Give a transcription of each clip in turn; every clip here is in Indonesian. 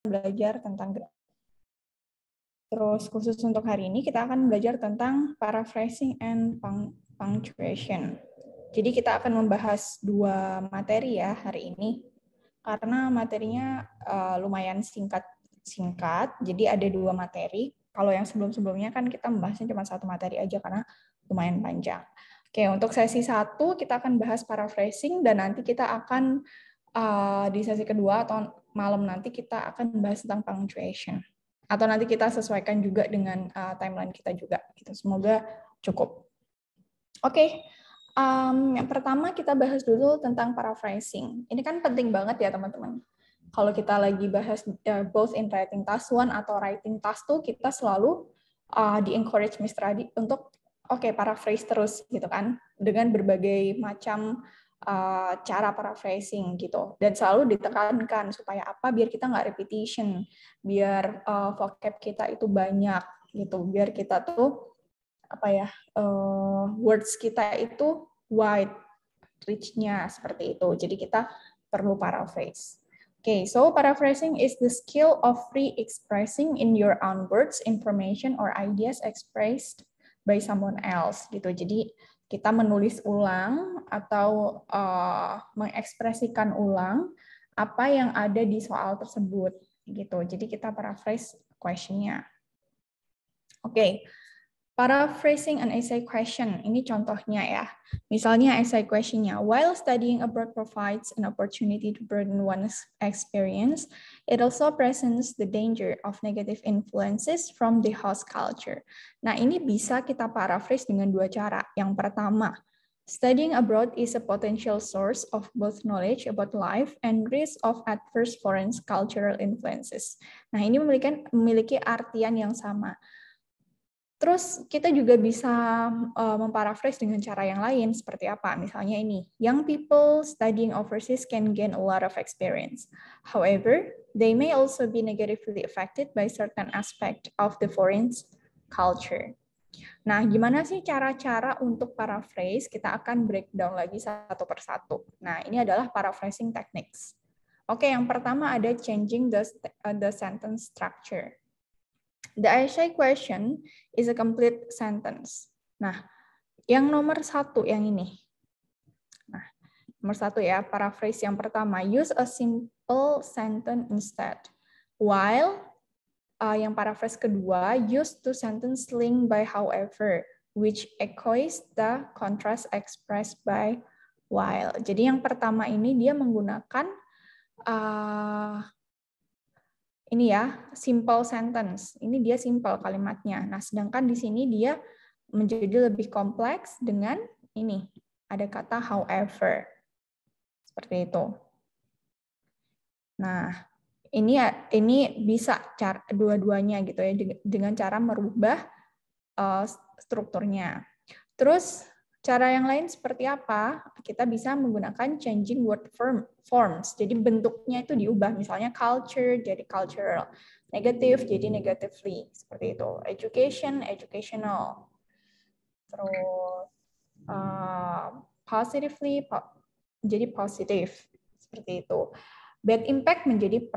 belajar tentang terus khusus untuk hari ini kita akan belajar tentang paraphrasing and punctuation. Jadi kita akan membahas 2 materi ya hari ini karena materinya lumayan singkat. Jadi ada 2 materi. Kalau yang sebelum-sebelumnya kan kita membahasnya cuma 1 materi aja karena lumayan panjang. Oke, untuk sesi 1 kita akan bahas paraphrasing dan nanti kita akan di sesi kedua atau malam nanti kita akan bahas tentang punctuation. Atau nanti kita sesuaikan juga dengan timeline kita juga. Gitu. Semoga cukup. Oke, yang pertama kita bahas dulu tentang paraphrasing. Ini kan penting banget ya teman-teman. Kalau kita lagi bahas both in writing task 1 atau writing task 2, kita selalu di-encourage Mr. Adi untuk paraphrase terus gitu kan. Dengan berbagai macam cara paraphrasing gitu, dan selalu ditekankan supaya apa, biar kita nggak repetition, biar vocab kita itu banyak gitu, biar kita tuh words kita itu wide reach-nya seperti itu. Jadi kita perlu paraphrase. Okay, so paraphrasing is the skill of re-expressing in your own words information or ideas expressed by someone else gitu. Jadi kita menulis ulang atau mengekspresikan ulang apa yang ada di soal tersebut gitu. Jadi kita paraphrase question-nya. Oke. Paraphrasing an essay question, ini contohnya ya. Misalnya essay question-nya, while studying abroad provides an opportunity to broaden one's experience, it also presents the danger of negative influences from the host culture. Nah, ini bisa kita paraphrase dengan 2 cara. Yang pertama, studying abroad is a potential source of both knowledge about life and risk of adverse foreign cultural influences. Nah, ini memiliki artian yang sama. Terus kita juga bisa memparaphrase dengan cara yang lain seperti apa? Misalnya ini, young people studying overseas can gain a lot of experience. However, they may also be negatively affected by certain aspect of the foreign culture. Nah, gimana sih cara-cara untuk paraphrase? Kita akan breakdown lagi satu persatu. Nah, ini adalah paraphrasing techniques. Oke, yang pertama ada changing the sentence structure. The essay question is a complete sentence. Nah, yang nomor 1 yang ini. Nah, nomor 1 ya, paraphrase yang pertama. Use a simple sentence instead. While yang paraphrase kedua, use two sentence linked by however, which echoes the contrast expressed by while. Jadi yang pertama ini dia menggunakan ini ya, simple sentence. Ini dia simple kalimatnya. Nah, sedangkan di sini dia menjadi lebih kompleks dengan ini. Ada kata however. Seperti itu. Nah, ini bisa cara dua-duanya gitu ya, dengan cara merubah strukturnya. Terus cara yang lain seperti apa? Kita bisa menggunakan changing word forms. Jadi bentuknya itu diubah. Misalnya culture jadi cultural, negative jadi negatively. Seperti itu. Education, educational. Terus positively jadi positive. Seperti itu. Bad impact menjadi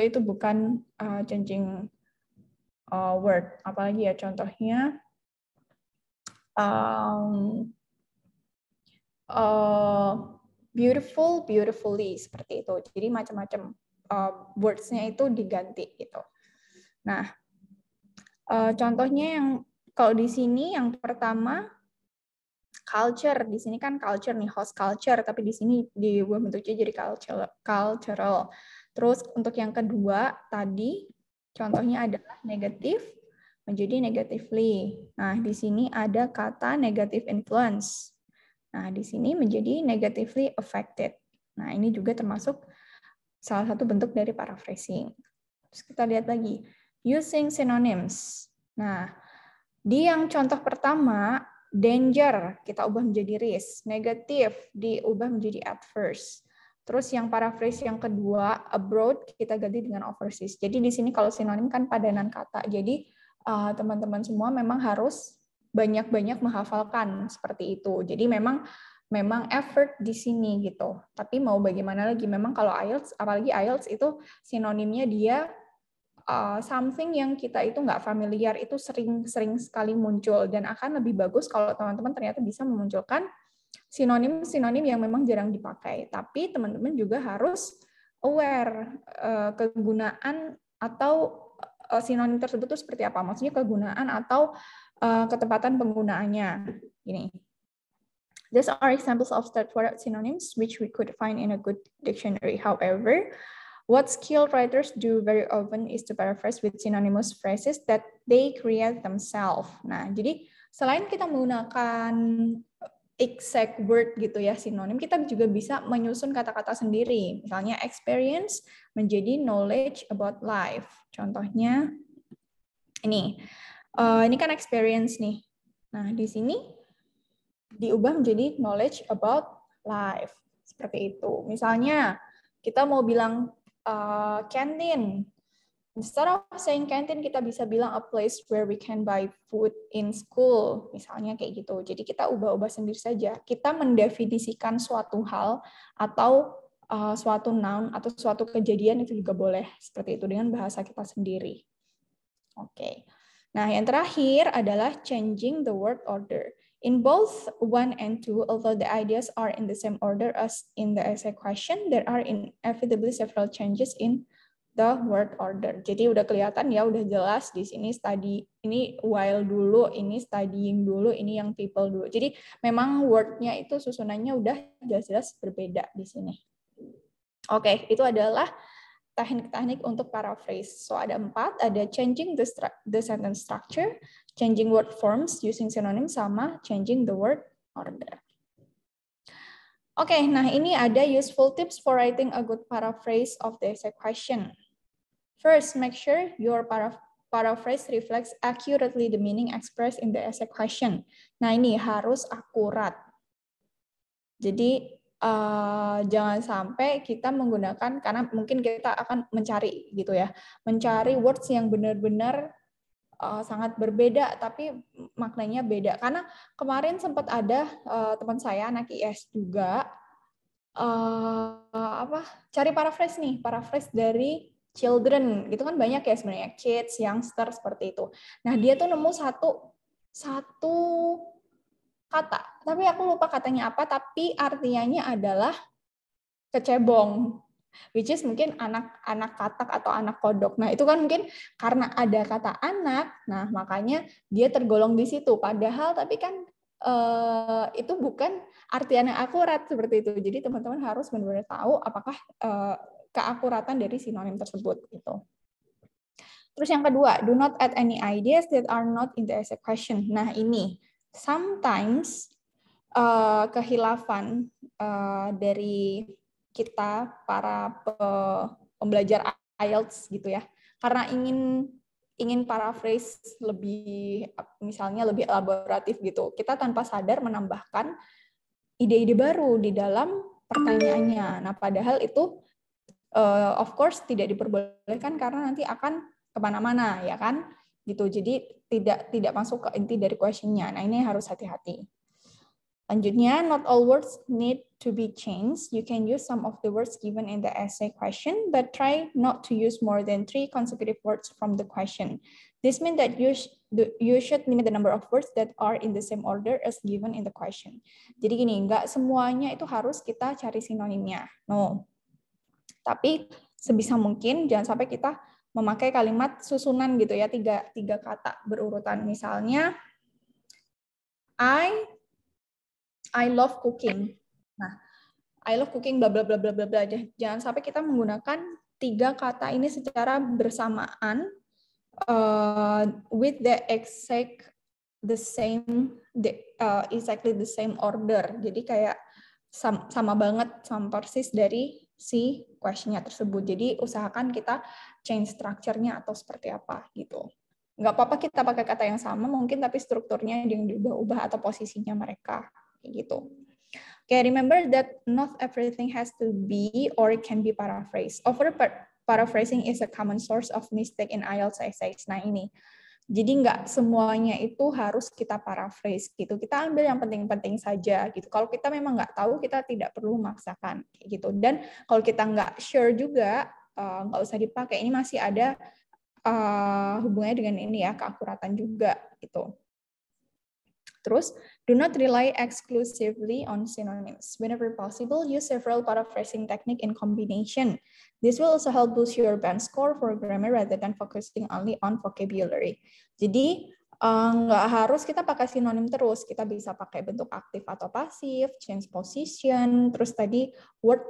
itu bukan changing word. Apalagi ya contohnya. Beautiful, beautifully seperti itu. Jadi macam-macam words-nya itu diganti gitu. Nah, contohnya yang kalau di sini yang pertama culture, di sini kan culture nih, host culture, tapi di sini diubah bentuknya jadi cultural. Terus untuk yang kedua tadi contohnya adalah negatif menjadi negatively. Nah, di sini ada kata negative influence. Nah, di sini menjadi negatively affected. Nah, ini juga termasuk salah satu bentuk dari paraphrasing. Terus kita lihat lagi, using synonyms. Nah, di yang contoh pertama, danger, kita ubah menjadi risk. Negatif, diubah menjadi adverse. Terus yang paraphrase yang kedua, abroad, kita ganti dengan overseas. Jadi di sini kalau sinonim kan padanan kata. Jadi teman-teman semua memang harus banyak-banyak menghafalkan seperti itu. Jadi memang memang effort di sini gitu. Tapi mau bagaimana lagi, memang kalau IELTS, apalagi IELTS itu sinonimnya dia something yang kita itu nggak familiar, itu sering sekali muncul, dan akan lebih bagus kalau teman-teman ternyata bisa memunculkan sinonim-sinonim yang memang jarang dipakai. Tapi teman-teman juga harus aware kegunaan atau sinonim tersebut itu seperti apa. Maksudnya kegunaan atau ketepatan penggunaannya. Gini. These are examples of straightforward synonyms which we could find in a good dictionary. However, what skilled writers do very often is to paraphrase with synonymous phrases that they create themselves. Nah, jadi selain kita menggunakan exact word gitu ya, sinonim, kita juga bisa menyusun kata-kata sendiri. Misalnya experience menjadi knowledge about life. Contohnya ini kan experience nih. Nah, di sini diubah menjadi knowledge about life. Seperti itu. Misalnya kita mau bilang canteen. Instead of saying canteen, kita bisa bilang a place where we can buy food in school. Misalnya kayak gitu. Jadi kita ubah-ubah sendiri saja. Kita mendefinisikan suatu hal atau suatu noun atau suatu kejadian itu juga boleh. Seperti itu dengan bahasa kita sendiri. Oke. Nah, yang terakhir adalah changing the word order. In both 1 and 2, although the ideas are in the same order as in the essay question, there are inevitably several changes in the word order. Jadi udah kelihatan ya, udah jelas di sini study, ini while dulu, ini studying dulu, ini yang people dulu. Jadi memang word-nya itu susunannya udah jelas-jelas berbeda di sini. Oke, itu adalah teknik-teknik untuk paraphrase. So ada 4, ada changing the sentence structure, changing word forms using synonym, sama changing the word order. Oke, nah ini ada useful tips for writing a good paraphrase of the essay question. First, make sure your paraphrase reflects accurately the meaning expressed in the essay question. Nah ini harus akurat. Jadi jangan sampai kita menggunakan, karena mungkin kita akan mencari gitu ya, mencari words yang benar-benar sangat berbeda tapi maknanya beda. Karena kemarin sempat ada teman saya anak IS juga cari paraphrase nih, paraphrase dari children gitu kan, banyak ya sebenarnya, kids, youngster, seperti itu. Nah dia tuh nemu satu kata, tapi aku lupa katanya apa, tapi artinya adalah kecebong, which is mungkin anak katak atau anak kodok. Nah itu kan mungkin karena ada kata anak, nah makanya dia tergolong di situ. Padahal tapi kan itu bukan artian yang akurat seperti itu. Jadi teman-teman harus benar-benar tahu apakah keakuratan dari sinonim tersebut gitu. Terus yang kedua, do not add any ideas that are not in the essay question. Nah ini sometimes kehilafan dari kita para pembelajar IELTS gitu ya, karena ingin paraphrase lebih, misalnya lebih elaboratif gitu, kita tanpa sadar menambahkan ide-ide baru di dalam pertanyaannya. Nah padahal itu of course tidak diperbolehkan karena nanti akan kemana-mana ya kan gitu, jadi tidak masuk ke inti dari question-nya. Nah ini harus hati-hati. Lanjutnya, not all words need to be changed. You can use some of the words given in the essay question, but try not to use more than 3 consecutive words from the question. This means that you should limit the number of words that are in the same order as given in the question. Jadi gini, nggak semuanya itu harus kita cari sinonimnya. No. Tapi sebisa mungkin jangan sampai kita memakai kalimat susunan gitu ya, tiga kata berurutan. Misalnya, I love cooking. Nah, I love cooking bla bla bla bla bla bla. Jangan sampai kita menggunakan 3 kata ini secara bersamaan with the exactly the same order. Jadi kayak sama banget, sama persis dari si question-nya tersebut. Jadi usahakan kita change structure-nya atau seperti apa gitu. Nggak apa-apa kita pakai kata yang sama mungkin, tapi strukturnya yang diubah-ubah atau posisinya mereka. Gitu. Okay, remember that not everything has to be or it can be paraphrased. Over paraphrasing is a common source of mistake in IELTS essays. Nah ini. Jadi nggak semuanya itu harus kita paraphrase gitu. Kita ambil yang penting-penting saja gitu. Kalau kita memang nggak tahu, kita tidak perlu memaksakan gitu. Dan kalau kita nggak sure juga, nggak usah dipakai. Ini masih ada hubungannya dengan ini ya, keakuratan juga gitu. Terus, do not rely exclusively on synonyms. Whenever possible, use several paraphrasing technique in combination. This will also help boost your band score for grammar rather than focusing only on vocabulary. Jadi, nggak harus kita pakai sinonim terus. Kita bisa pakai bentuk aktif atau pasif, change position, terus tadi word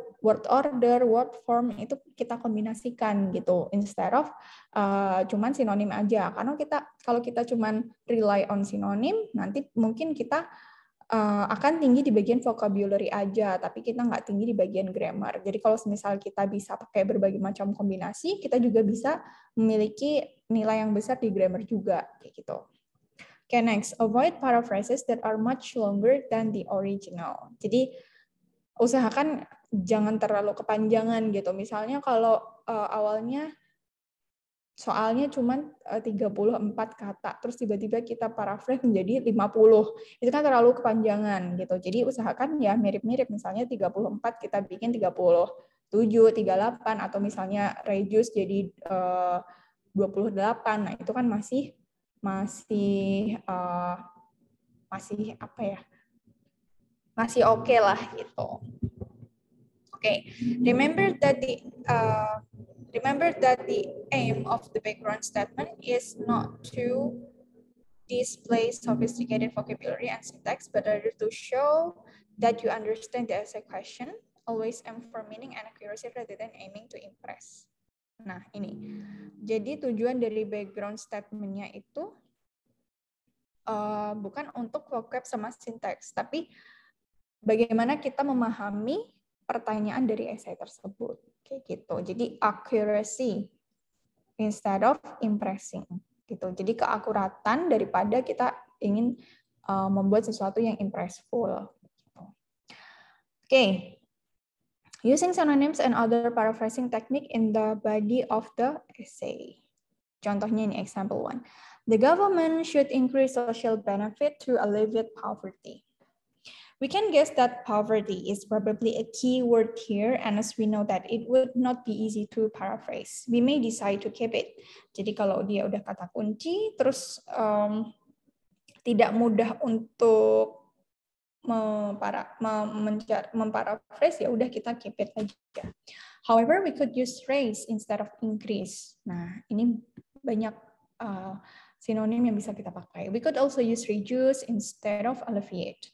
order, word form, itu kita kombinasikan gitu. Instead of cuman sinonim aja. Karena kalau kita cuman rely on sinonim, nanti mungkin kita akan tinggi di bagian vocabulary aja, tapi kita nggak tinggi di bagian grammar. Jadi kalau misal kita bisa pakai berbagai macam kombinasi, kita juga bisa memiliki nilai yang besar di grammar juga, kayak gitu. Okay, next, avoid paraphrases that are much longer than the original. Jadi usahakan jangan terlalu kepanjangan gitu. Misalnya kalau awalnya soalnya cuma 34 kata, terus tiba-tiba kita paraphrase menjadi 50. Itu kan terlalu kepanjangan gitu. Jadi usahakan ya mirip-mirip, misalnya 34 kita bikin 37, 38, atau misalnya reduce jadi 28. Nah, itu kan masih apa ya? Masih oke lah gitu. Okay, remember that the aim of the background statement is not to display sophisticated vocabulary and syntax, but rather to show that you understand the essay question. Always aim for meaning and accuracy rather than aiming to impress. Nah, ini. Jadi tujuan dari background statement-nya itu bukan untuk vocab sama syntax, tapi bagaimana kita memahami pertanyaan dari essay tersebut, kayak gitu. Jadi accuracy instead of impressing, gitu. Jadi keakuratan daripada kita ingin membuat sesuatu yang impressful. Gitu. Okay. Using synonyms and other paraphrasing technique in the body of the essay. Contohnya ini example 1. The government should increase social benefit to alleviate poverty. We can guess that poverty is probably a key word here, and as we know that it would not be easy to paraphrase, we may decide to keep it. Jadi kalau dia udah kata kunci, terus tidak mudah untuk memparaphrase, ya udah kita keep it aja. However, we could use raise instead of increase. Nah, ini banyak sinonim yang bisa kita pakai. We could also use reduce instead of alleviate.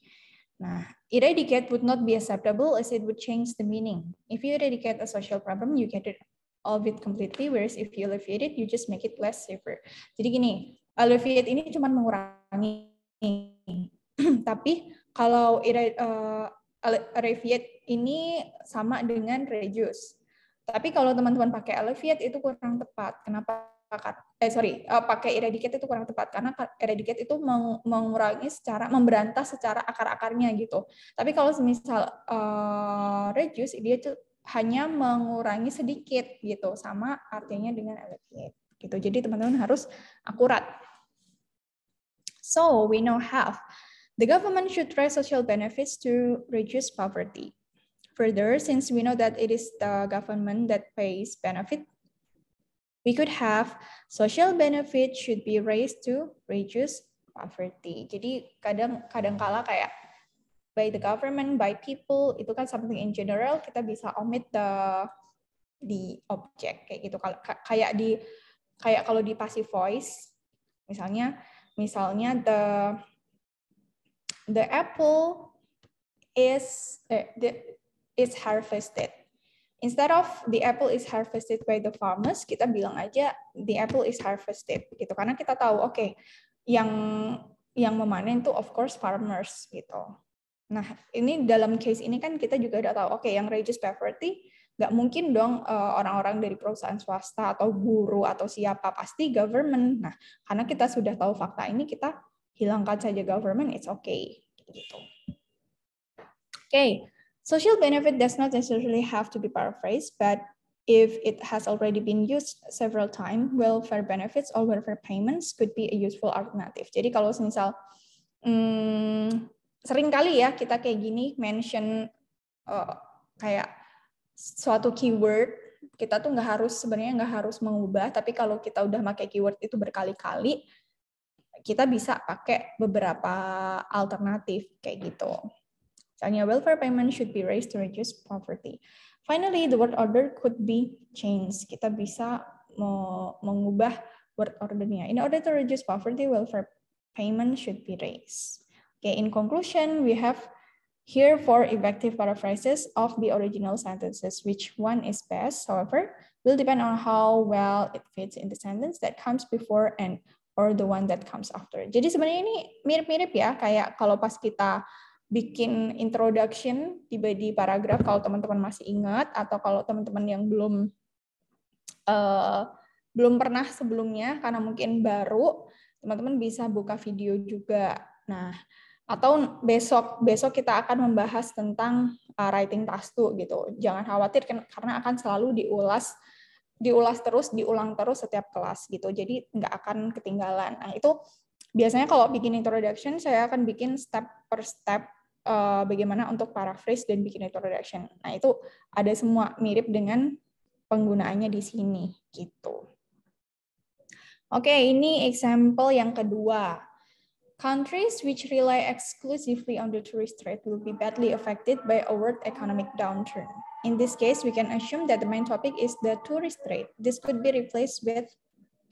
Nah, eradicate would not be acceptable as it would change the meaning. If you eradicate a social problem, you get it all of it completely, whereas if you alleviate it, you just make it less severe. Jadi gini, alleviate ini cuma mengurangi. Tapi kalau alleviate ini sama dengan reduce. Tapi kalau teman-teman pakai alleviate itu kurang tepat. Kenapa? Pakai eradicate itu kurang tepat karena eradicate itu mengurangi memberantas secara akar-akarnya gitu. Tapi kalau misal reduce, dia itu hanya mengurangi sedikit gitu, sama artinya dengan alleviate gitu. Jadi teman-teman harus akurat. So we now have the government should try social benefits to reduce poverty. Further, since we know that it is the government that pays benefit, we could have social benefit should be raised to reduce poverty. Jadi kadang-kala kayak by the government, by people, itu kan something in general, kita bisa omit the object kayak gitu. Kayak kalau di passive voice, misalnya the apple is harvested. Instead of the apple is harvested by the farmers, kita bilang aja the apple is harvested gitu. Karena kita tahu yang memanen itu of course farmers gitu. Nah, ini dalam case ini kan kita juga udah tahu yang reduce poverty nggak mungkin dong orang-orang dari perusahaan swasta atau guru atau siapa, pasti government. Nah, karena kita sudah tahu fakta ini, kita hilangkan saja government, it's okay gitu. Okay. Social benefit does not necessarily have to be paraphrased, but if it has already been used several times, welfare benefits or welfare payments could be a useful alternative. Jadi kalau misal sering kali ya kita kayak gini mention kayak suatu keyword, kita tuh sebenarnya nggak harus mengubah, tapi kalau kita udah pakai keyword itu berkali-kali, kita bisa pakai beberapa alternatif kayak gitu. Misalnya, welfare payment should be raised to reduce poverty. Finally, the word order could be changed. Kita bisa mengubah word ordernya. In order to reduce poverty, welfare payment should be raised. Okay, in conclusion, we have here 4 effective paraphrases of the original sentences. Which one is best, however, will depend on how well it fits in the sentence that comes before and or the one that comes after. Jadi sebenarnya ini mirip-mirip ya, kayak kalau pas kita bikin introduction di paragraf, kalau teman-teman masih ingat, atau kalau teman-teman yang belum pernah sebelumnya karena mungkin baru, teman-teman bisa buka video juga. Nah, atau besok kita akan membahas tentang writing task 2 gitu. Jangan khawatir karena akan selalu diulang terus setiap kelas gitu. Jadi nggak akan ketinggalan. Nah, itu biasanya kalau bikin introduction, saya akan bikin step per step bagaimana untuk paraphrase dan bikin introduction. Nah, itu ada semua mirip dengan penggunaannya di sini gitu. Oke, ini example yang kedua. Countries which rely exclusively on the tourist trade will be badly affected by a world economic downturn. In this case, we can assume that the main topic is the tourist trade. This could be replaced with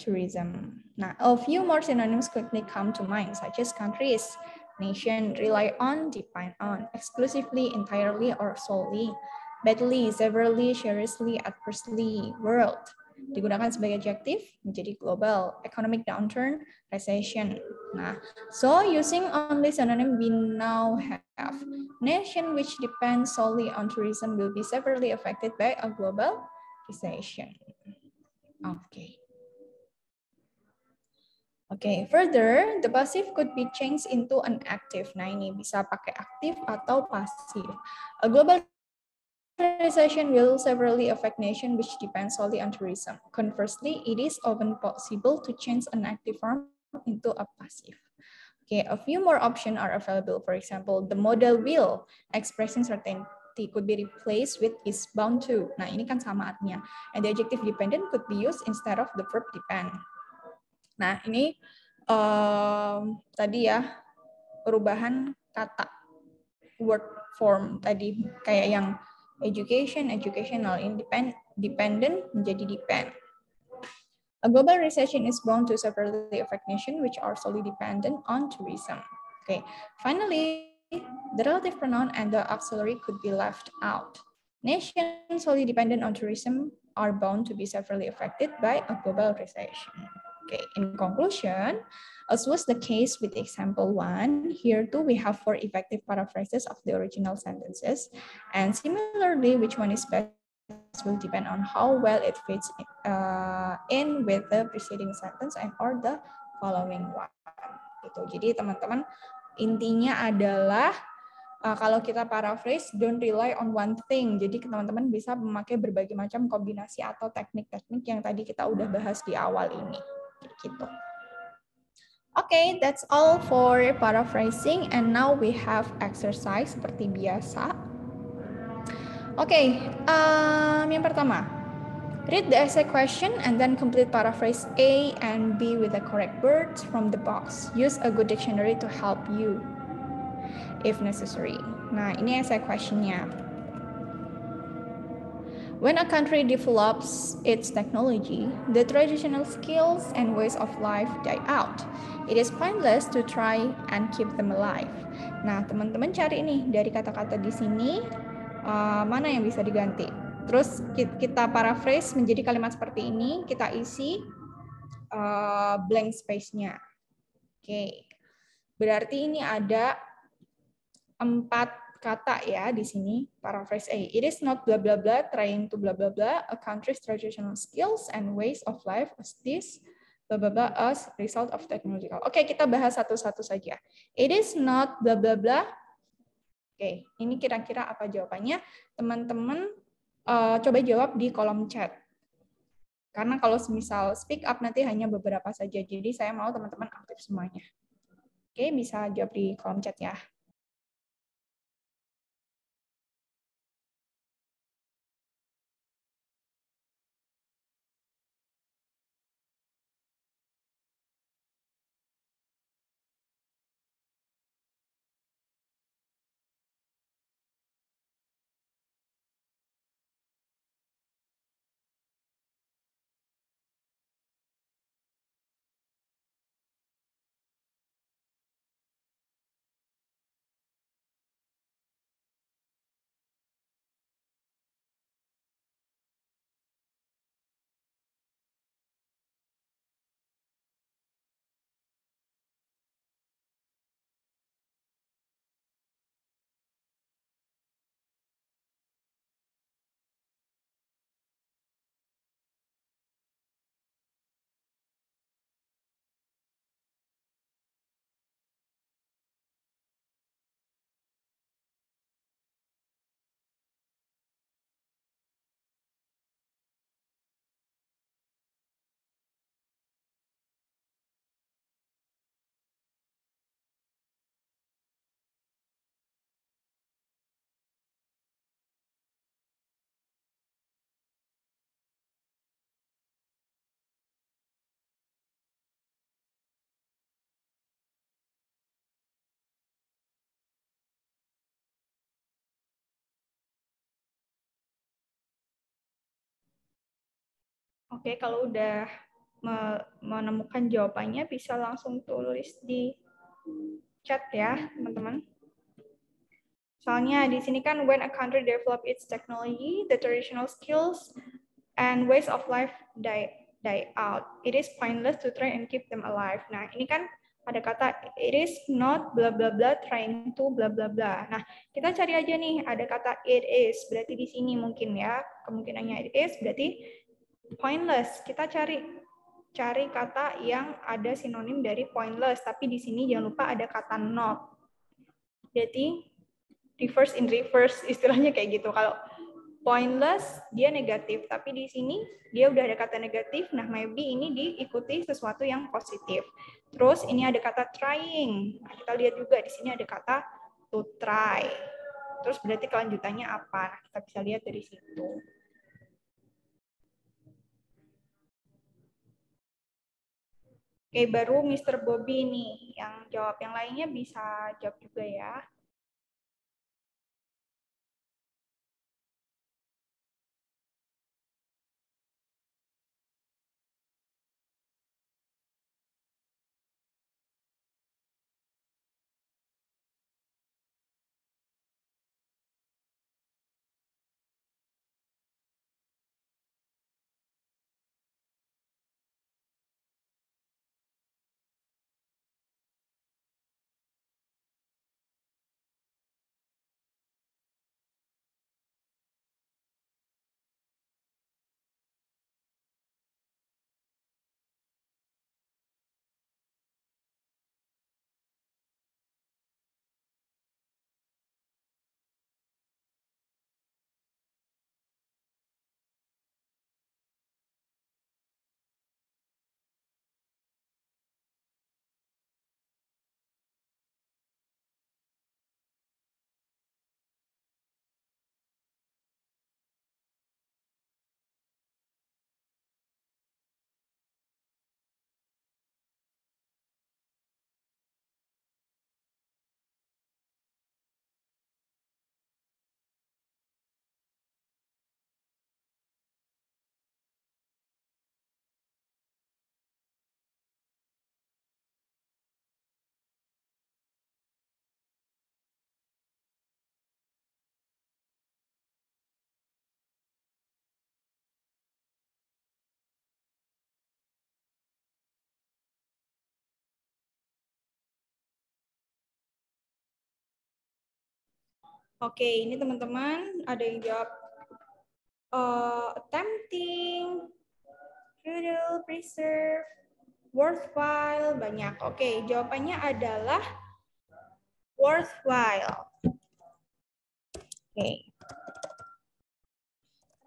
tourism. Now, a few more synonyms quickly come to mind, such as countries, nation, rely on, depend on, exclusively, entirely, or solely, badly, severely, seriously, adversely, world. Digunakan sebagai adjektif menjadi global, economic downturn, recession. Nah, so using only synonym we now have, nation which depends solely on tourism will be severely affected by a global recession. Okay. Okay, further, the passive could be changed into an active. Nah, ini bisa pakai aktif atau pasif. A global recession will severely affect nations which depend solely on tourism. Conversely, it is often possible to change an active form into a passive. Okay, a few more options are available. For example, the modal will, expressing certainty, could be replaced with is bound to. Nah, ini kan sama artinya. And the adjective dependent could be used instead of the verb depend. Nah, ini tadi ya, perubahan kata word form tadi, kayak yang education, educational, dependent menjadi depend. A global recession is bound to severely affect nations which are solely dependent on tourism. Okay. Finally, the relative pronoun and the auxiliary could be left out. Nations solely dependent on tourism are bound to be severely affected by a global recession. Okay, in conclusion, as was the case with example 1, here too we have 4 effective paraphrases of the original sentences. And similarly, which one is best will depend on how well it fits in with the preceding sentence and or the following one. Gitu. Jadi teman-teman, intinya adalah kalau kita paraphrase, don't rely on one thing. Jadi teman-teman bisa memakai berbagai macam kombinasi atau teknik-teknik yang tadi kita udah bahas di awal ini. Gitu. Okay, that's all for paraphrasing, and now we have exercise seperti biasa. Okay, yang pertama, read the essay question and then complete paraphrase A and B with the correct words from the box. Use a good dictionary to help you if necessary. Nah, ini essay questionnya. When a country develops its technology, the traditional skills and ways of life die out. It is pointless to try and keep them alive. Nah, teman-teman cari nih dari kata-kata di sini mana yang bisa diganti. Terus kita paraphrase menjadi kalimat seperti ini, kita isi blank space-nya. Oke. Berarti ini ada 4 kata ya di sini, paraphrase A. It is not blah blah blah trying to blah blah blah a country's traditional skills and ways of life as this blah blah blah as result of technological. Oke, kita bahas satu-satu saja. It is not blah blah blah. Oke, ini kira-kira apa jawabannya? Teman-teman coba jawab di kolom chat. Karena kalau semisal speak up nanti hanya beberapa saja, jadi saya mau teman-teman aktif semuanya. Oke, bisa jawab di kolom chat ya. Oke, kalau udah menemukan jawabannya bisa langsung tulis di chat ya, teman-teman. Soalnya di sini kan when a country develop its technology, the traditional skills and ways of life die out. It is pointless to try and keep them alive. Nah, ini kan ada kata it is not bla bla bla trying to bla bla bla. Nah, kita cari aja nih ada kata it is. Berarti di sini mungkin ya, kemungkinannya it is berarti pointless. Kita cari kata yang ada sinonim dari pointless, tapi di sini jangan lupa ada kata not. Jadi reverse in reverse istilahnya kayak gitu. Kalau pointless dia negatif, tapi di sini dia udah ada kata negatif. Nah, maybe ini diikuti sesuatu yang positif. Terus ini ada kata trying. Nah, kita lihat juga di sini ada kata to try. Terus berarti kelanjutannya apa? Nah, kita bisa lihat dari situ. Oke, baru Mr. Bobby nih yang jawab. Yang lainnya bisa jawab juga ya. Oke, ini teman-teman ada yang jawab tempting, futile, preserve, worthwhile, banyak. Oke, jawabannya adalah worthwhile. Oke.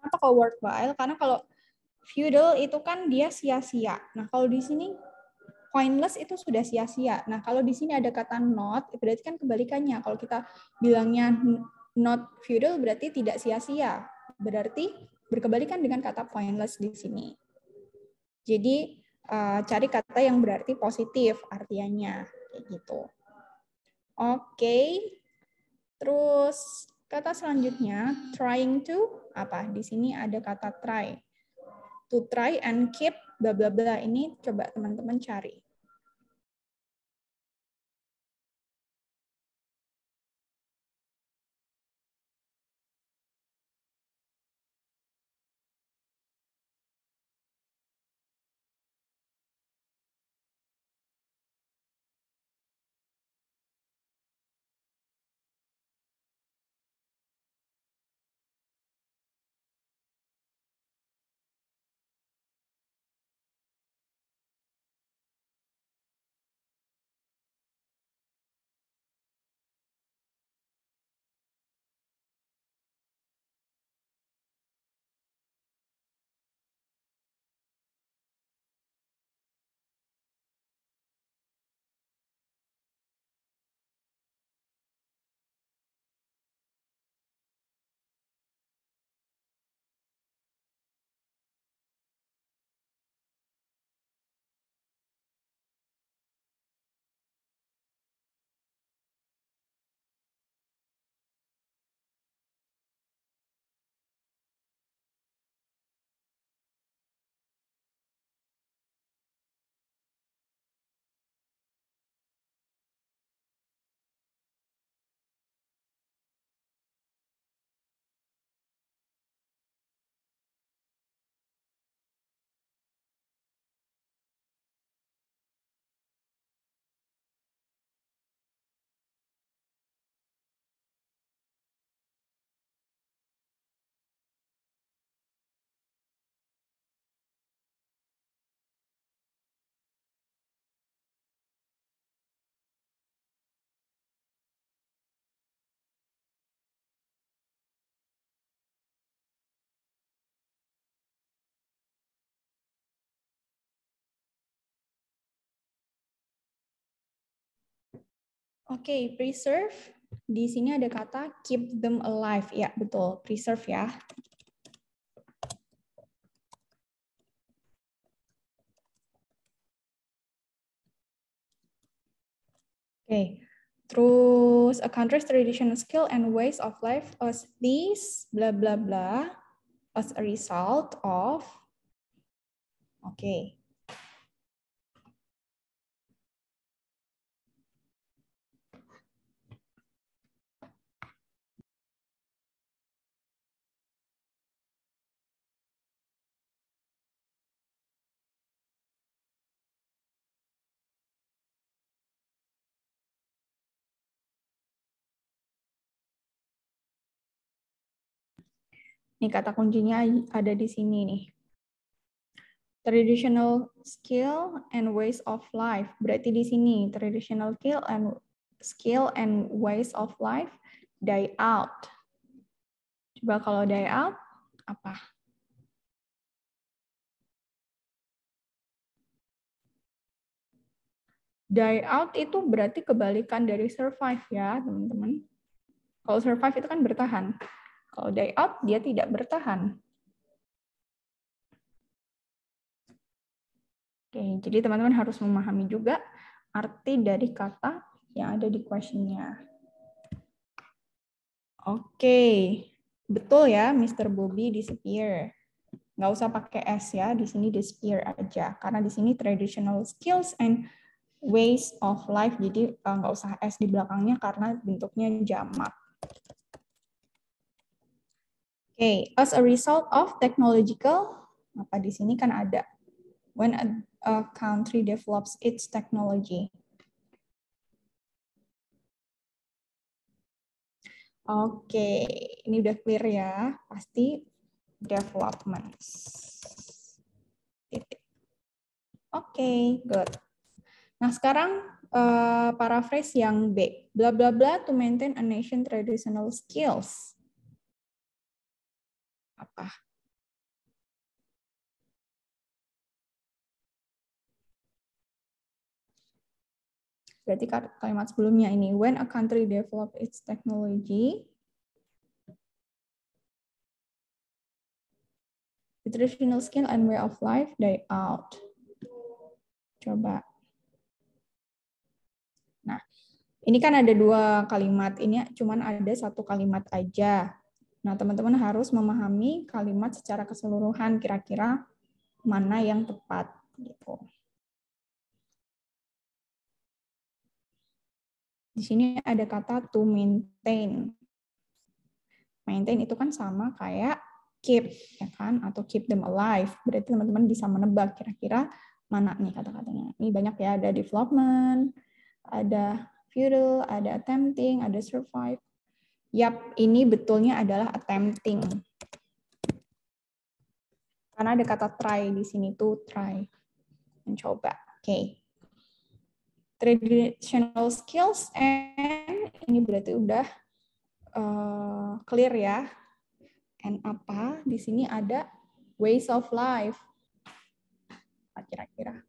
Kenapa kalau worthwhile? Karena kalau futile itu kan dia sia-sia. Nah, kalau di sini pointless itu sudah sia-sia. Nah, kalau di sini ada kata not, berarti kan kebalikannya. Kalau kita bilangnya not futile berarti tidak sia-sia. Berarti berkebalikan dengan kata pointless di sini. Jadi cari kata yang berarti positif artiannya kayak gitu. Oke. Terus kata selanjutnya trying to apa? Di sini ada kata try. To try and keep bla bla bla. Ini coba teman-teman cari. Oke, preserve. Di sini ada kata keep them alive. Ya, betul. Preserve ya. Oke. Terus a country's traditional skill and ways of life as these bla bla bla as a result of. Oke. Nih kata kuncinya ada di sini nih. Traditional skill and ways of life. Berarti di sini traditional skill and ways of life die out. Coba kalau die out apa? Die out itu berarti kebalikan dari survive ya, teman-teman. Kalau survive itu kan bertahan. Kalau die out dia tidak bertahan. Oke, jadi teman-teman harus memahami juga arti dari kata yang ada di question-nya. Oke, betul ya, Mr. Bobby disappear. Nggak usah pakai S ya, di sini disappear aja. Karena di sini traditional skills and ways of life, jadi nggak usah S di belakangnya karena bentuknya jamak. Oke, as a result of technological, apa di sini kan ada. When a country develops its technology. Oke, ini udah clear ya. Pasti development. Oke, good. Nah, sekarang paraphrase yang B. Bla bla bla to maintain a nation traditional skills. Apa? Berarti kalimat sebelumnya ini, when a country develop its technology, the traditional skill and way of life die out. Coba. Nah, ini kan ada dua kalimat, ini cuman ada satu kalimat aja. Nah, teman-teman harus memahami kalimat secara keseluruhan, kira-kira mana yang tepat. Gitu. Di sini ada kata to maintain. Maintain itu kan sama kayak keep, ya kan? Atau keep them alive. Berarti teman-teman bisa menebak kira-kira mana nih kata-katanya. Ini banyak ya, ada development, ada futile, ada attempting, ada survive. Yap, ini betulnya adalah attempting. Karena ada kata try di sini tuh try. Mencoba. Oke. Traditional skills and ini berarti udah clear ya. And apa? Di sini ada ways of life. Kira-kira.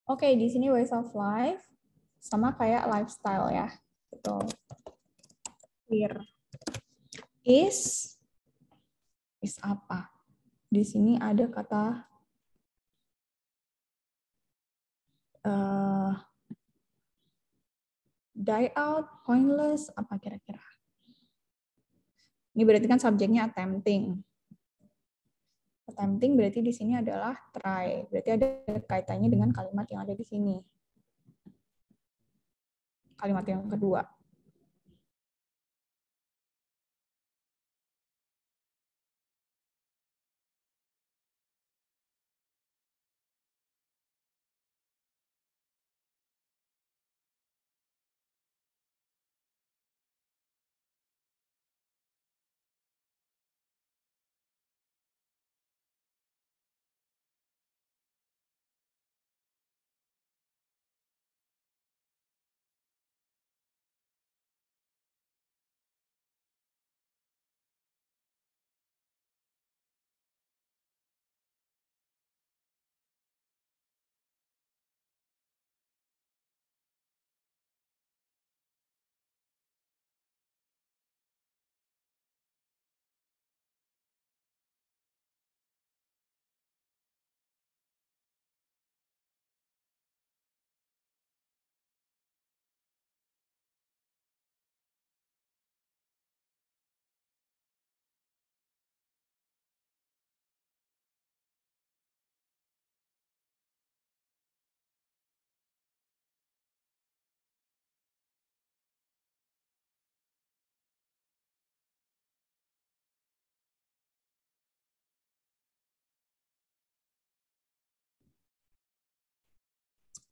Oke, di sini ways of life sama kayak lifestyle ya. Betul. Clear. Is apa? Di sini ada kata die out, pointless, apa kira-kira? Ini berarti kan subjeknya attempting. Attempting berarti di sini adalah try. Berarti ada kaitannya dengan kalimat yang ada di sini. Kalimat yang kedua.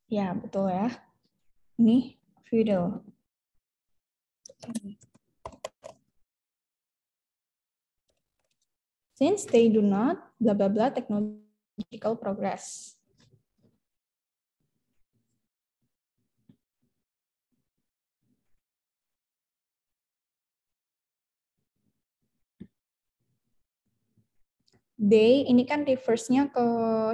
Ya, betul ya. Ini feudal. Since they do not, blah, blah, blah, technological progress. They, ini kan reverse-nya ke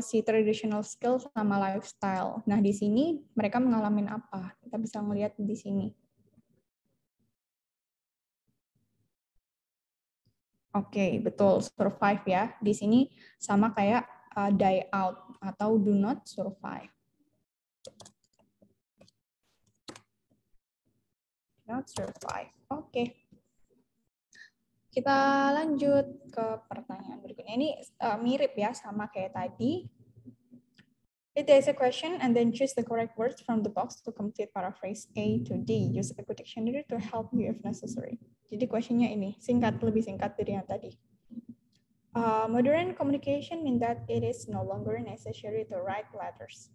si traditional skill sama lifestyle. Nah, di sini mereka mengalami apa? Kita bisa melihat di sini. Oke, betul. Survive ya. Di sini sama kayak die out atau do not survive. Not survive. Oke. Kita lanjut ke pertanyaan berikutnya. Ini mirip ya sama kayak tadi. If there is a question and then choose the correct words from the box to complete paraphrase A to D. Use a good dictionary to help you if necessary. Jadi questionnya ini, singkat, lebih singkat dari yang tadi. Modern communication mean that it is no longer necessary to write letters.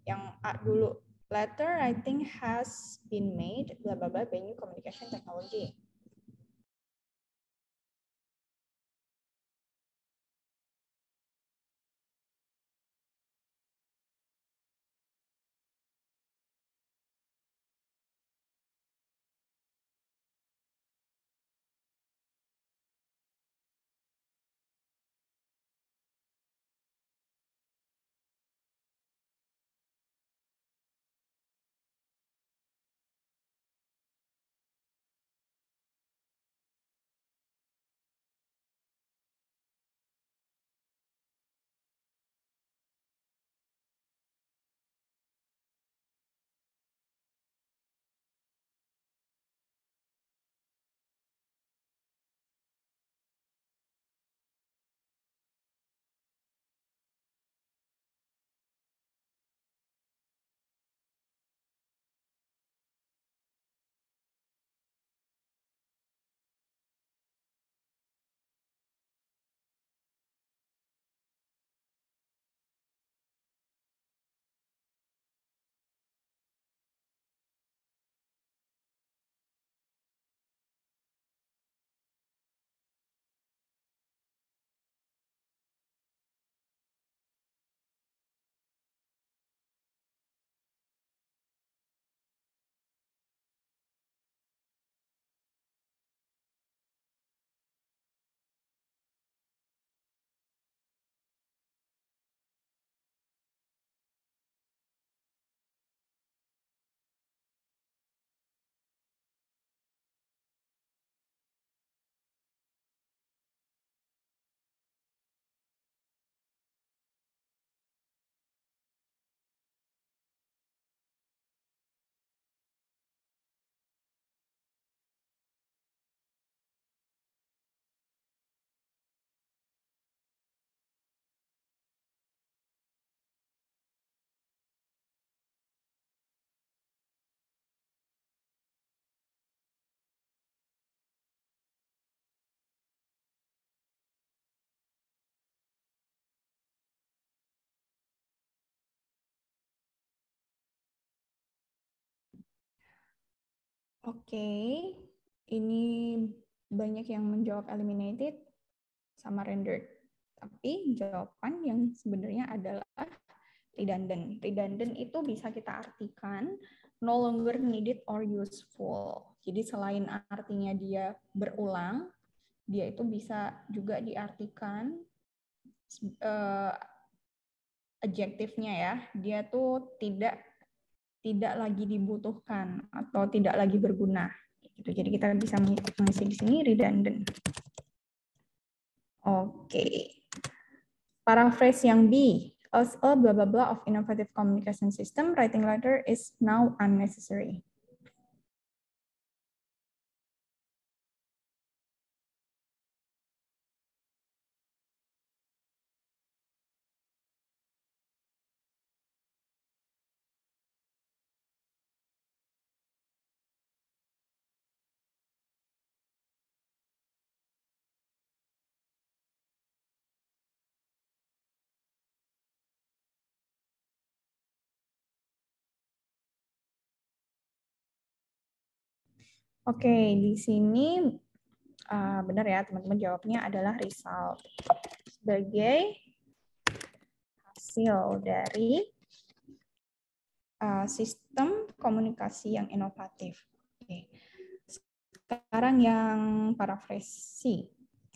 Yang A dulu, letter I think has been made, blah blah blah, by new communication technology. Oke, ini banyak yang menjawab eliminated sama rendered. Tapi jawaban yang sebenarnya adalah redundant. Redundant itu bisa kita artikan no longer needed or useful. Jadi selain artinya dia berulang, dia itu bisa juga diartikan adjektifnya ya. Dia tuh tidak lagi dibutuhkan atau tidak lagi berguna. Gitu. Jadi kita bisa mengisi di sini redundant. Oke. Paraphrase yang B. As a blah blah blah of innovative communication system, writing letter is now unnecessary. Oke, di sini benar ya teman-teman, jawabnya adalah result. Sebagai hasil dari sistem komunikasi yang inovatif. Oke. Sekarang yang paraphrase C.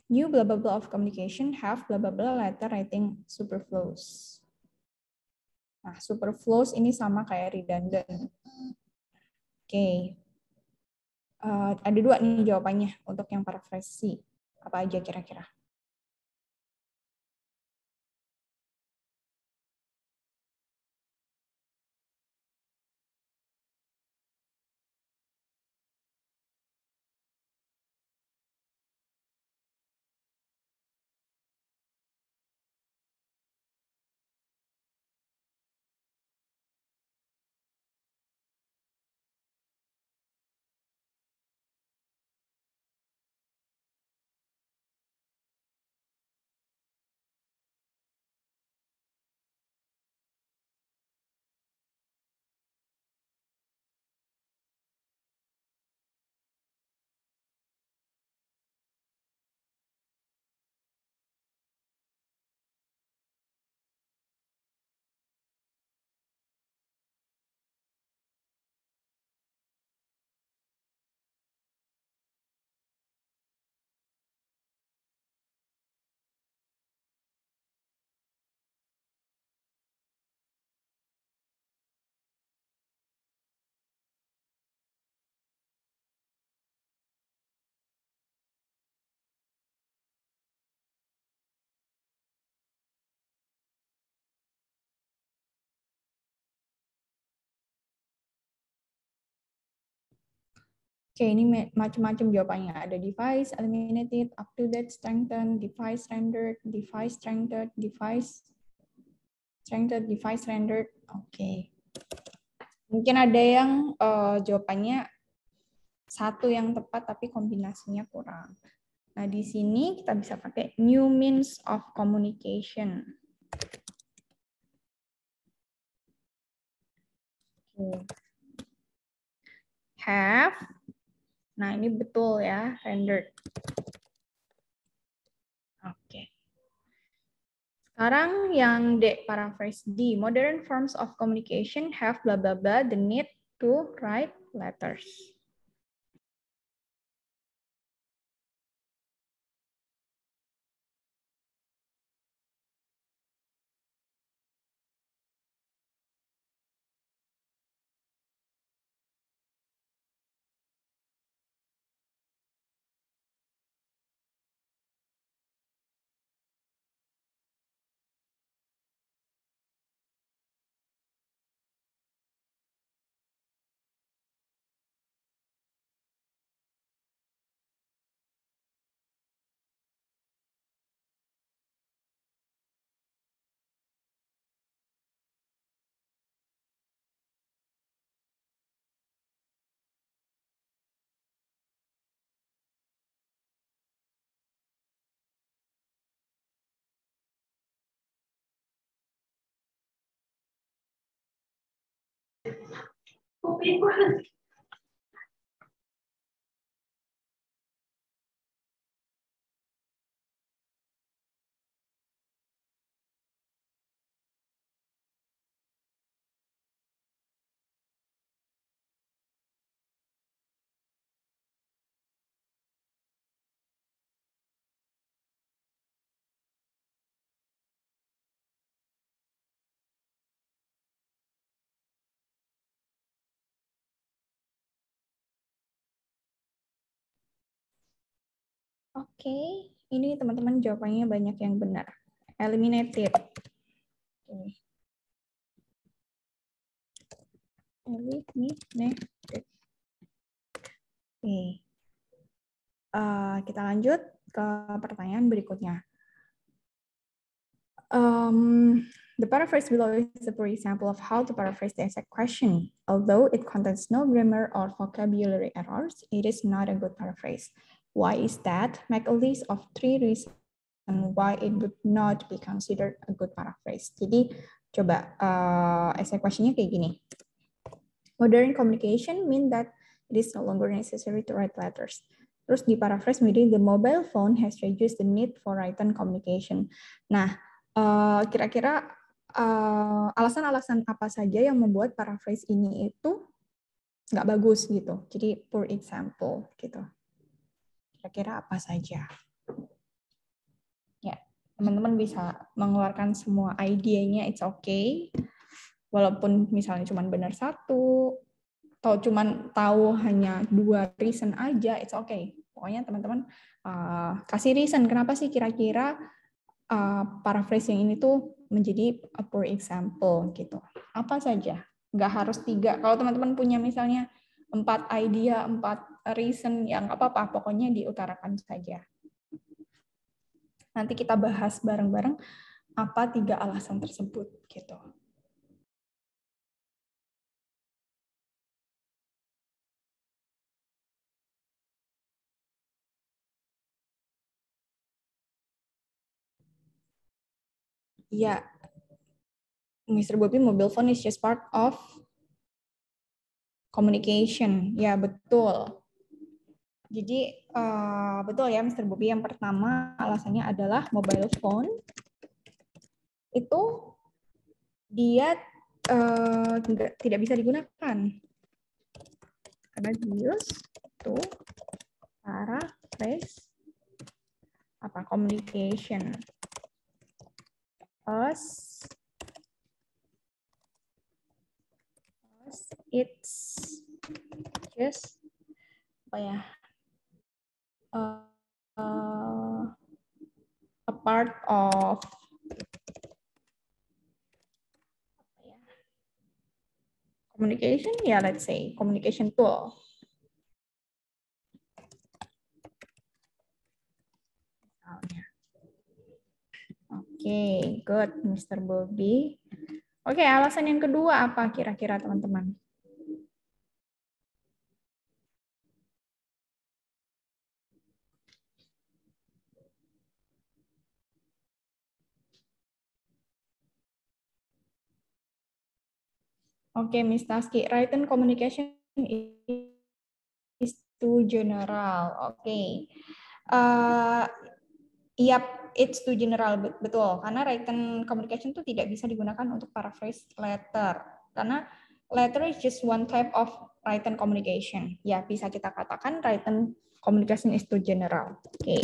New blah blah blah of communication have blah blah blah letter writing superflows. Nah, superflows ini sama kayak redundant. Oke. Ada dua nih jawabannya untuk yang paraphrase C. Apa aja kira-kira? Oke, ini macam-macam jawabannya. Ada device, eliminated, up to date, strengthened, device rendered, device strengthened, device strengthened, device rendered. Oke. Mungkin ada yang jawabannya satu yang tepat tapi kombinasinya kurang. Nah, di sini kita bisa pakai new means of communication. Have. Nah, ini betul ya, rendered. Oke. Sekarang yang D, paraphrase D. Modern forms of communication have blah blah blah the need to write letters. Oke, ini teman-teman jawabannya banyak yang benar. Eliminated. Oke. Eliminated. Oke. Kita lanjut ke pertanyaan berikutnya. The paraphrase below is a poor example of how to paraphrase the exact question. Although it contains no grammar or vocabulary errors, it is not a good paraphrase. Why is that? Make a list of 3 reasons why it would not be considered a good paraphrase. Jadi coba essay questionnya kayak gini. Modern communication mean that it is no longer necessary to write letters. Terus di paraphrase menjadi the mobile phone has reduced the need for written communication. Nah, kira-kira alasan-alasan apa saja yang membuat paraphrase ini itu nggak bagus gitu. Jadi for example gitu. Kira-kira apa saja? Ya, teman-teman bisa mengeluarkan semua idenya, it's okay. Walaupun misalnya cuma benar satu, atau cuma tahu hanya 2 reason aja, it's okay. Pokoknya teman-teman kasih reason kenapa sih kira-kira paraphrase yang ini tuh menjadi a poor example gitu. Apa saja, nggak harus 3. Kalau teman-teman punya misalnya 4 idea, 4 reason, yang nggak apa-apa, pokoknya diutarakan saja. Nanti kita bahas bareng-bareng apa 3 alasan tersebut gitu. Ya, Mr. Bobby, mobile phone is just part of communication. Ya, betul. Jadi, betul ya Mr. Bobby. Yang pertama alasannya adalah mobile phone itu dia tidak bisa digunakan. Karena use to paraphrase communication. As it's just a part of communication, ya let's say communication tool. Oke, good, Mr. Bobby. Oke, alasan yang kedua apa kira-kira teman-teman? Oke, Miss Taski, written communication is too general. Oke. Yap, it's too general, betul. Karena written communication itu tidak bisa digunakan untuk paraphrase letter. Karena letter is just one type of written communication. Ya, bisa kita katakan written communication is too general. Oke.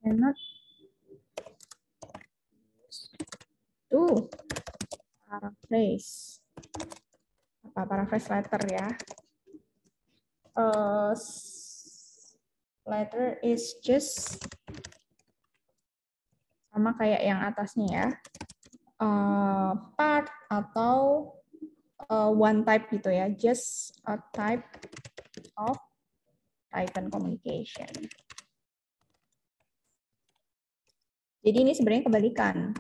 Cannot to paraphrase. Apa paraphrase letter ya? Letter is just sama kayak yang atasnya ya. Part atau one type gitu ya, just a type of written communication. Jadi ini sebenarnya kebalikan.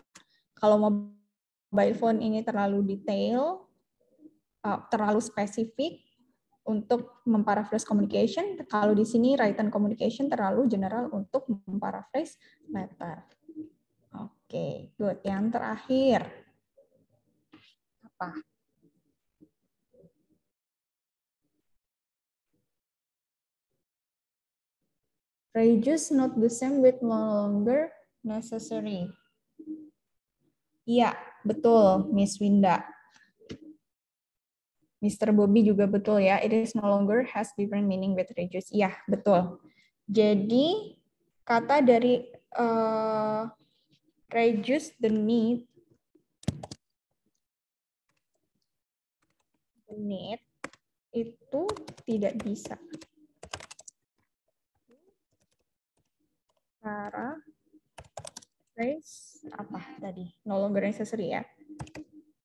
Kalau mobile phone ini terlalu detail, terlalu spesifik untuk memparaphrase communication, kalau di sini written communication terlalu general untuk memparaphrase letter. Oke, good. Yang terakhir apa? Reduce not the same with no longer necessary. Iya, betul, Miss Winda. Mr. Bobby juga betul ya. It is no longer has different meaning with reduce. Iya, betul. Jadi kata dari reduce the need itu tidak bisa. Cara phrase apa tadi? No longer necessary ya.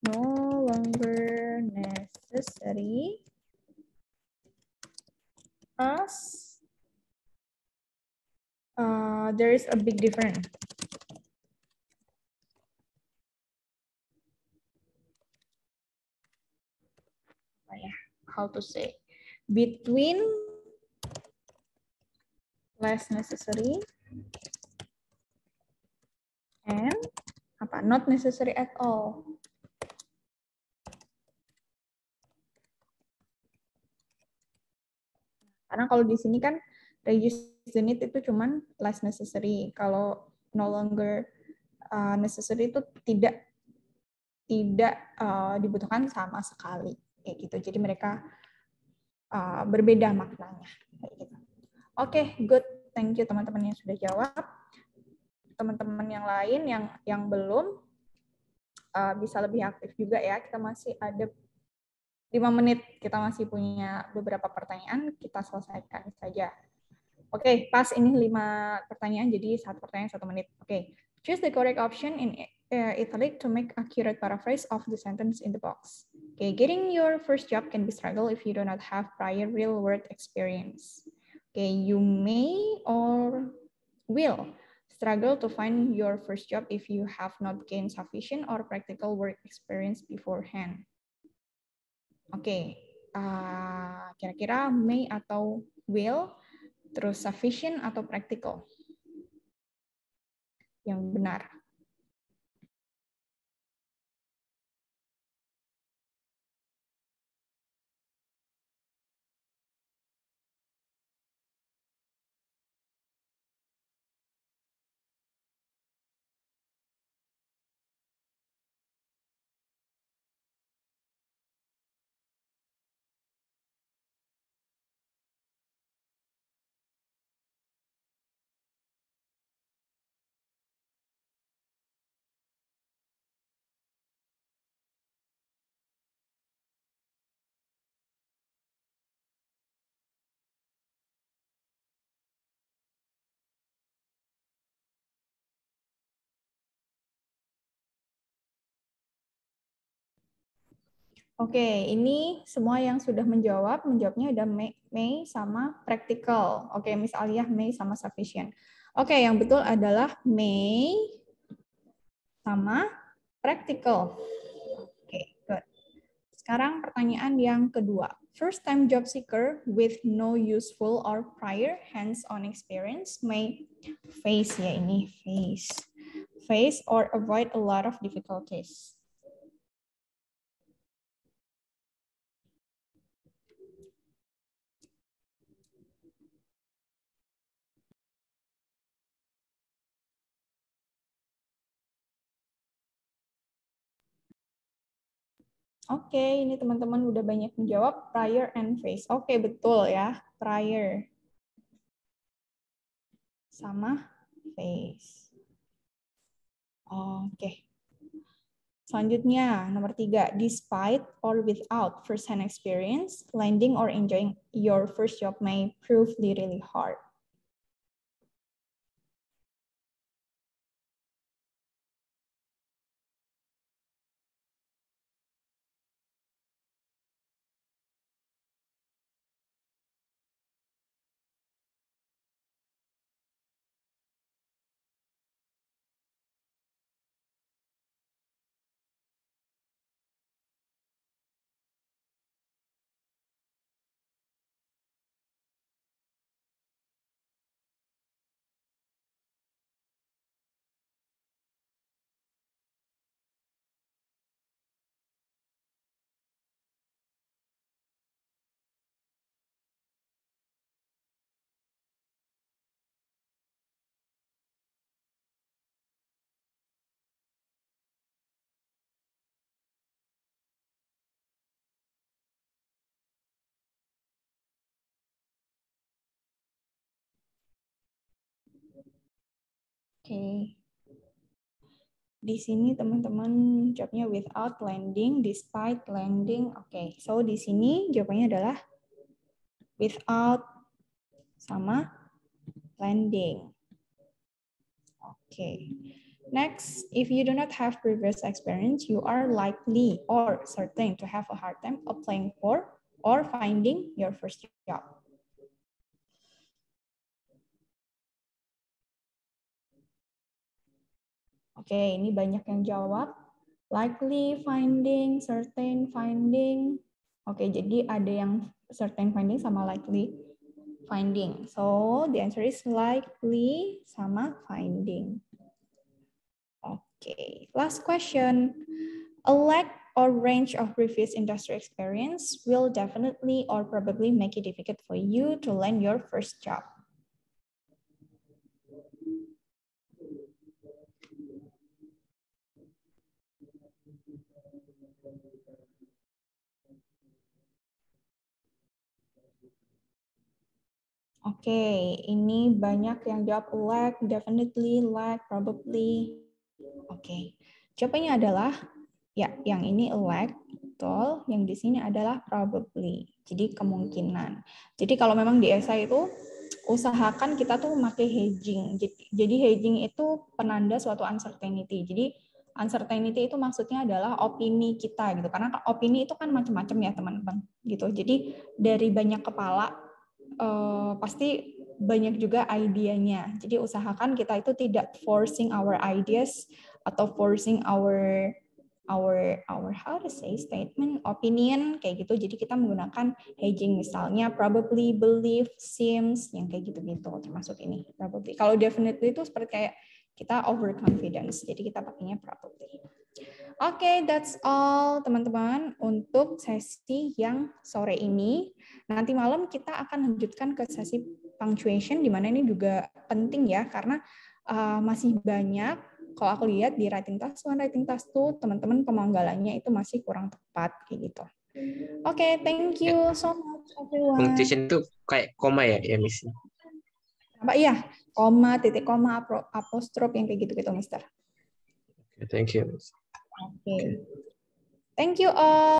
No longer necessary as there is a big difference. How to say? Between less necessary and apa? Not necessary at all. Karena kalau di sini kan reduce the need itu cuman less necessary. Kalau no longer necessary itu tidak dibutuhkan sama sekali kayak gitu. Jadi mereka berbeda maknanya kayak gitu. Oke, good. Thank you teman-teman yang sudah jawab. Teman-teman yang lain yang belum bisa lebih aktif juga ya. Kita masih ada 5 menit. Kita masih punya beberapa pertanyaan, kita selesaikan saja. Oke, pas ini 5 pertanyaan, jadi 1 pertanyaan 1 menit. Oke, choose the correct option in italic to make accurate paraphrase of the sentence in the box. Okay, getting your first job can be struggle if you do not have prior real-world experience. Okay, you may or will struggle to find your first job if you have not gained sufficient or practical work experience beforehand. Oke, kira-kira may atau will, terus sufficient atau practical? Yang benar. Oke, ini semua yang sudah menjawabnya ada may sama practical. Oke, Miss Aliyah may sama sufficient. Oke, yang betul adalah may sama practical. Oke, good. Sekarang pertanyaan yang kedua. First time job seeker with no useful or prior hands-on experience may face ya ini face or avoid a lot of difficulties. Oke, ini teman-teman udah banyak menjawab prior and face. Oke, betul ya. Prior sama face. Oke. Selanjutnya, nomor 3. Despite or without first-hand experience, landing or enjoying your first job may prove really hard. Oke. Di sini teman-teman jawabnya without landing, despite landing. Oke, so di sini jawabannya adalah without sama landing. Oke. Next, if you do not have previous experience, you are likely or certain to have a hard time applying for or finding your first job. Oke, ini banyak yang jawab. Likely finding, certain finding. Oke, jadi ada yang certain finding sama likely finding. So, the answer is likely sama finding. Oke, last question. A lack or range of previous industry experience will definitely or probably make it difficult for you to land your first job. Oke, ini banyak yang jawab lack, definitely, lack, probably. Oke, jawabannya adalah ya, yang ini lack, betul. Yang di sini adalah probably. Jadi kemungkinan. Jadi kalau memang di esai itu usahakan kita tuh memakai hedging. Jadi hedging itu penanda suatu uncertainty. Jadi uncertainty itu maksudnya adalah opini kita gitu. Karena opini itu kan macam-macam ya teman-teman gitu. Jadi dari banyak kepala pasti banyak juga idenya. Jadi usahakan kita itu tidak forcing our ideas atau forcing our how to say statement, opinion kayak gitu. Jadi kita menggunakan hedging misalnya probably, believe, seems yang kayak gitu-gitu termasuk ini probably. Kalau definitely itu seperti kayak kita overconfidence. Jadi kita pakainya probably. Oke, that's all teman-teman untuk sesi yang sore ini. Nanti malam kita akan lanjutkan ke sesi punctuation, di mana ini juga penting ya, karena masih banyak, kalau aku lihat di writing task 1, writing task 2, teman-teman pemanggalannya itu masih kurang tepat, kayak gitu. Oke, thank you so much everyone. Punctuation itu kayak koma ya, Miss? Apa iya, koma, titik koma, apostrof yang kayak gitu-gitu, Mister. Thank you. Oke. Thank you all.